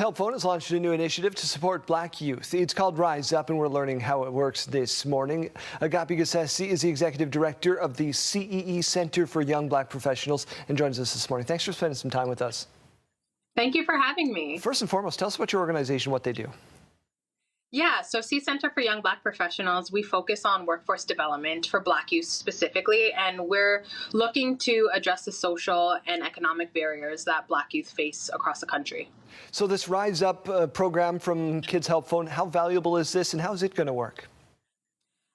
Help Phone has launched a new initiative to support Black youth. It's called Rise Up, and we're learning how it works this morning. Agapi Gessesse is the Executive Director of the CEE Centre for Young Black Professionals and joins us this morning. Thanks for spending some time with us. Thank you for having me. First and foremost, tell us about your organization, what they do. Yeah, so CEE Centre for Young Black Professionals, we focus on workforce development for Black youth specifically, and we're looking to address the social and economic barriers that Black youth face across the country. So this Rise Up program from Kids Help Phone, how valuable is this and how is it going to work?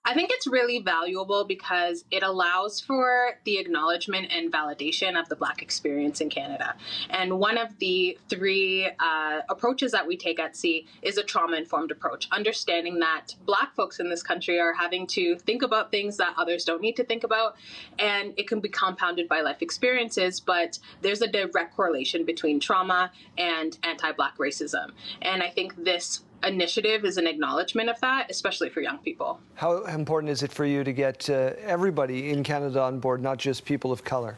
I think it's really valuable because it allows for the acknowledgement and validation of the Black experience in Canada. And one of the three approaches that we take at CEE is a trauma-informed approach, understanding that Black folks in this country are having to think about things that others don't need to think about, and it can be compounded by life experiences, but there's a direct correlation between trauma and anti-Black racism. And I think this initiative is an acknowledgement of that, especially for young people. How important is it for you to get everybody in Canada on board, not just people of color?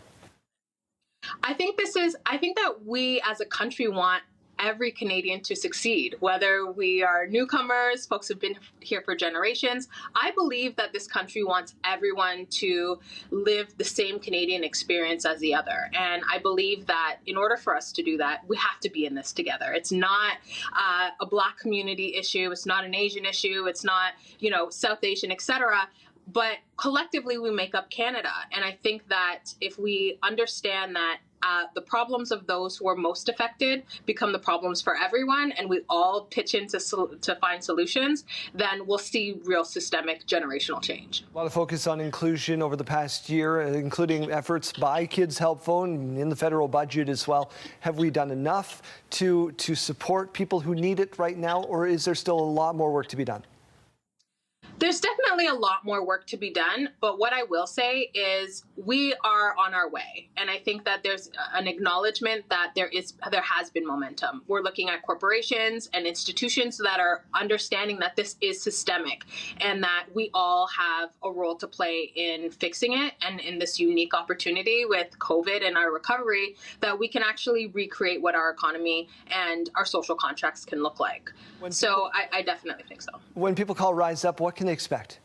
I think that we as a country want every Canadian to succeed, whether we are newcomers, folks who've been here for generations. I believe that this country wants everyone to live the same Canadian experience as the other. And I believe that in order for us to do that, we have to be in this together. It's not a Black community issue. It's not an Asian issue. It's not, South Asian, etc. But collectively, we make up Canada. And I think that if we understand that the problems of those who are most affected become the problems for everyone, and we all pitch in to find solutions, then we'll see real systemic generational change. A lot of focus on inclusion over the past year, including efforts by Kids Help Phone in the federal budget as well. Have we done enough to support people who need it right now, or is there still a lot more work to be done? There's definitely a lot more work to be done, but what I will say is we are on our way. And I think that there's an acknowledgement that there has been momentum. We're looking at corporations and institutions that are understanding that this is systemic and that we all have a role to play in fixing it, and in this unique opportunity with COVID and our recovery, that we can actually recreate what our economy and our social contracts can look like. I definitely think so. When people call Rise Up, what can they expect?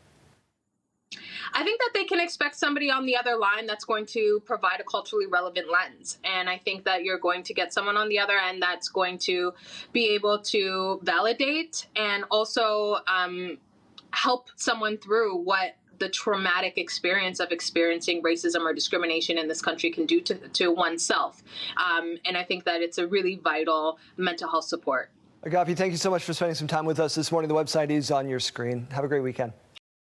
I think that they can expect somebody on the other line that's going to provide a culturally relevant lens. And I think that you're going to get someone on the other end that's going to be able to validate and also help someone through what the traumatic experience of experiencing racism or discrimination in this country can do to oneself. And I think that it's a really vital mental health support. Agapi, thank you so much for spending some time with us this morning. The website is on your screen. Have a great weekend.